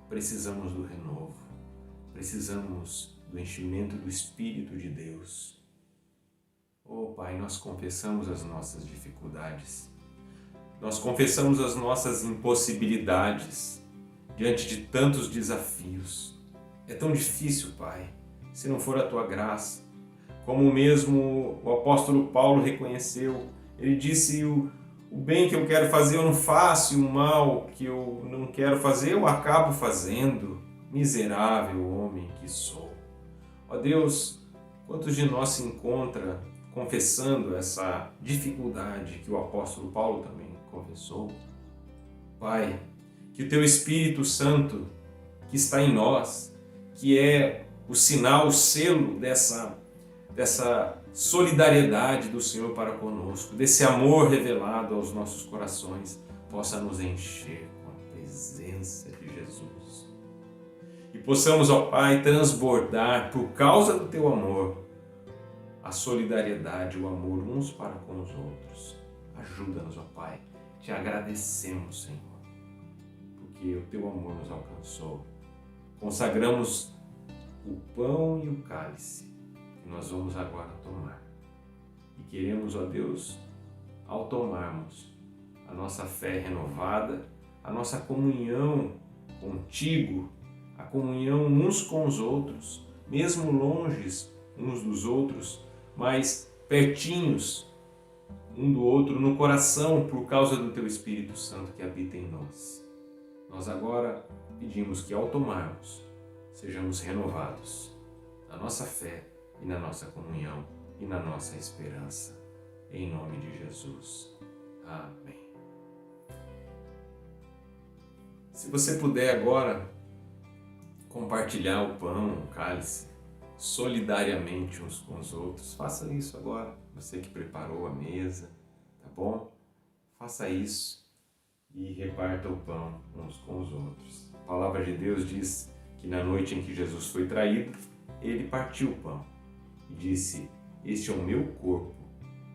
precisamos do renovo, precisamos do enchimento do Espírito de Deus. Oh Pai, nós confessamos as nossas dificuldades, nós confessamos as nossas impossibilidades diante de tantos desafios. É tão difícil, Pai, se não for a Tua graça. Como mesmo o apóstolo Paulo reconheceu, ele disse: o bem que eu quero fazer eu não faço, e o mal que eu não quero fazer eu acabo fazendo. Miserável homem que sou. Ó Deus, quantos de nós se encontra confessando essa dificuldade que o apóstolo Paulo também confessou? Pai, que o Teu Espírito Santo que está em nós, que é o sinal, o selo dessa solidariedade do Senhor para conosco, desse amor revelado aos nossos corações, possa nos encher com a presença de Jesus. E possamos, ó Pai, transbordar por causa do Teu amor, a solidariedade, o amor uns para com os outros. Ajuda-nos, ó Pai, te agradecemos, Senhor, porque o Teu amor nos alcançou. Consagramos o pão e o cálice que nós vamos agora tomar. E queremos, ó Deus, ao tomarmos a nossa fé renovada, a nossa comunhão contigo, a comunhão uns com os outros, mesmo longes uns dos outros, mas pertinhos um do outro no coração por causa do Teu Espírito Santo que habita em nós. Nós agora pedimos que ao tomarmos sejamos renovados na nossa fé e na nossa comunhão e na nossa esperança. Em nome de Jesus. Amém. Se você puder agora compartilhar o pão, o cálice, solidariamente uns com os outros, faça isso agora. Você que preparou a mesa, tá bom? Faça isso e reparta o pão uns com os outros. A palavra de Deus diz que na noite em que Jesus foi traído, ele partiu o pão e disse: "Este é o meu corpo,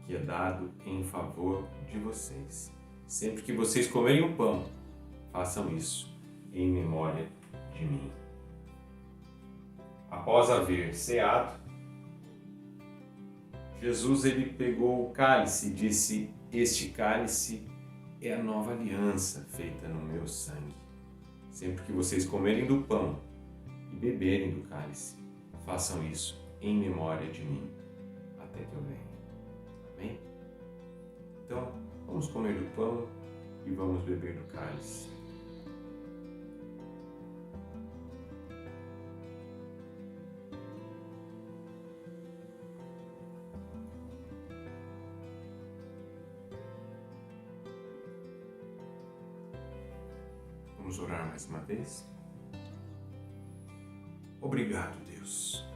que é dado em favor de vocês. Sempre que vocês comerem o pão, façam isso em memória de mim." Após haver ceado, Jesus ele pegou o cálice e disse: "Este cálice é a nova aliança feita no meu sangue. Sempre que vocês comerem do pão e beberem do cálice, façam isso em memória de mim, até que eu venha." Amém? Então, vamos comer do pão e vamos beber do cálice. Vamos orar mais uma vez. Obrigado, Deus.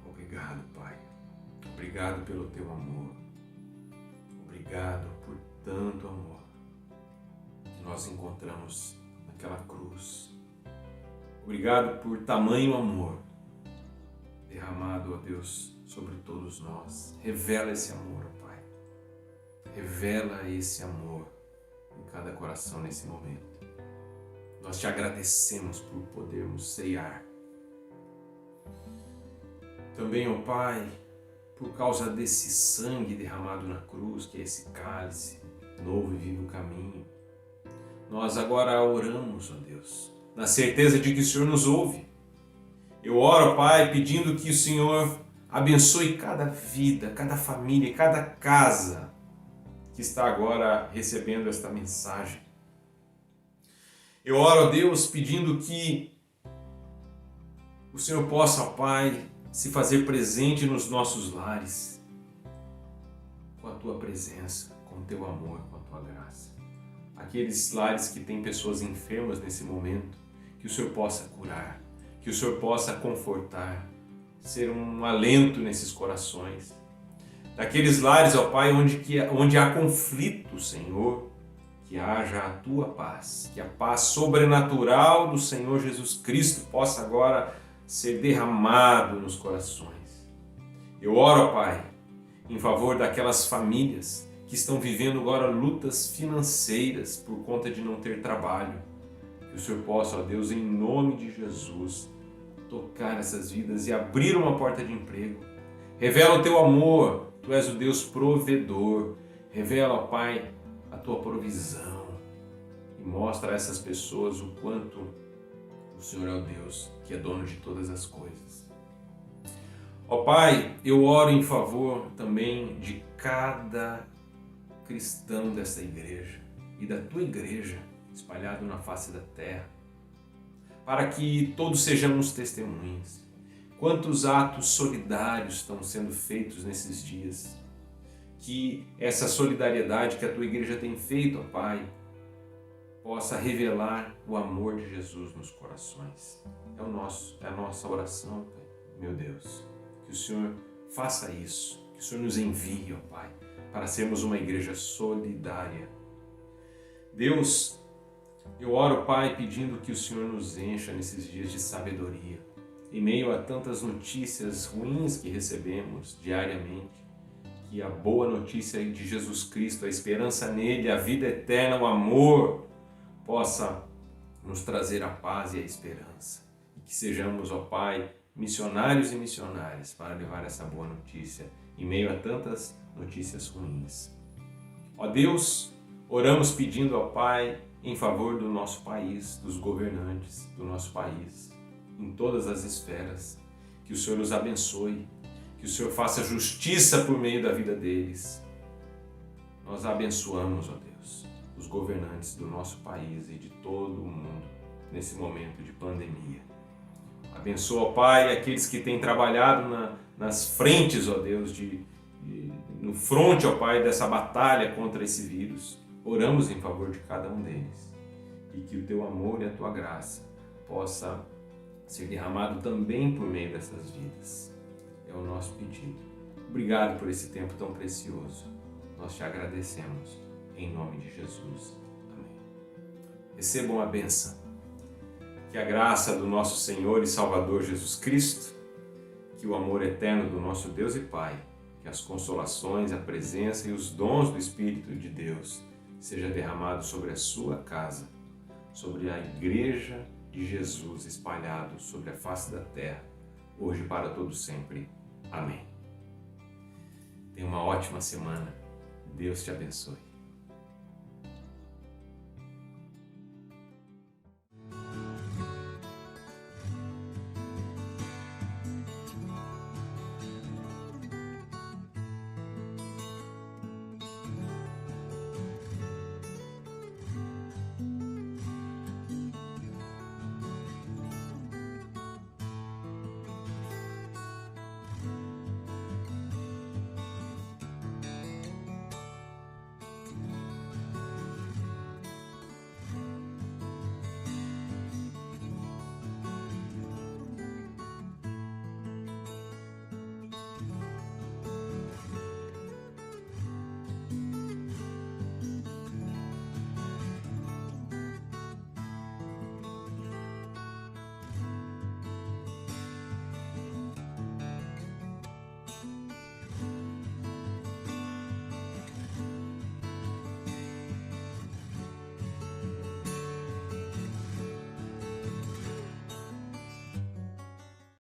Obrigado, Pai. Obrigado pelo Teu amor. Obrigado por tanto amor que nós encontramos naquela cruz. Obrigado por tamanho amor derramado, ó Deus, sobre todos nós. Revela esse amor, ó Pai. Revela esse amor em cada coração nesse momento. Nós te agradecemos por podermos ceiar. Também, ó Pai, por causa desse sangue derramado na cruz, que é esse cálice, novo e vivo caminho. Nós agora oramos, ó Deus, na certeza de que o Senhor nos ouve. Eu oro, Pai, pedindo que o Senhor abençoe cada vida, cada família, cada casa que está agora recebendo esta mensagem. Eu oro a Deus pedindo que o Senhor possa, ó Pai, se fazer presente nos nossos lares, com a Tua presença, com o Teu amor, com a Tua graça. Aqueles lares que têm pessoas enfermas nesse momento, que o Senhor possa curar, que o Senhor possa confortar, ser um alento nesses corações. Daqueles lares, ó Pai, onde há conflito, Senhor, que haja a Tua paz, que a paz sobrenatural do Senhor Jesus Cristo possa agora ser derramado nos corações. Eu oro, Pai, em favor daquelas famílias que estão vivendo agora lutas financeiras por conta de não ter trabalho. Que o Senhor possa, ó Deus, em nome de Jesus, tocar essas vidas e abrir uma porta de emprego. Revela o Teu amor, Tu és o Deus provedor. Revela, ó Pai, a Tua provisão e mostra a essas pessoas o quanto o Senhor é o Deus que é dono de todas as coisas. Ó Pai, eu oro em favor também de cada cristão dessa igreja e da Tua igreja espalhado na face da terra, para que todos sejamos testemunhas. Quantos atos solidários estão sendo feitos nesses dias? Que essa solidariedade que a Tua igreja tem feito, ó Pai, possa revelar o amor de Jesus nos corações. É a nossa oração, Pai, meu Deus. Que o Senhor faça isso, que o Senhor nos envie, ó Pai, para sermos uma igreja solidária. Deus, eu oro, Pai, pedindo que o Senhor nos encha nesses dias de sabedoria, em meio a tantas notícias ruins que recebemos diariamente. Que a boa notícia de Jesus Cristo, a esperança nele, a vida eterna, o amor, possa nos trazer a paz e a esperança. E que sejamos, ó Pai, missionários e missionárias para levar essa boa notícia em meio a tantas notícias ruins. Ó Deus, oramos pedindo, ó Pai, em favor do nosso país, dos governantes do nosso país, em todas as esferas. Que o Senhor os abençoe, que o Senhor faça justiça por meio da vida deles. Nós abençoamos, ó Deus, os governantes do nosso país e de todo o mundo nesse momento de pandemia. Abençoa, ó Pai, aqueles que têm trabalhado nas frentes, ó Deus, no fronte, ó Pai, dessa batalha contra esse vírus. Oramos em favor de cada um deles. E e que o teu amor e a tua graça possa ser derramado também por meio dessas vidas. É o nosso pedido. Obrigado por esse tempo tão precioso. Nós te agradecemos. Em nome de Jesus. Amém. Recebam a bênção. Que a graça do nosso Senhor e Salvador Jesus Cristo, que o amor eterno do nosso Deus e Pai, que as consolações, a presença e os dons do Espírito de Deus seja derramado sobre a sua casa, sobre a Igreja de Jesus espalhado sobre a face da terra, hoje e para todo sempre. Amém. Tenha uma ótima semana. Deus te abençoe.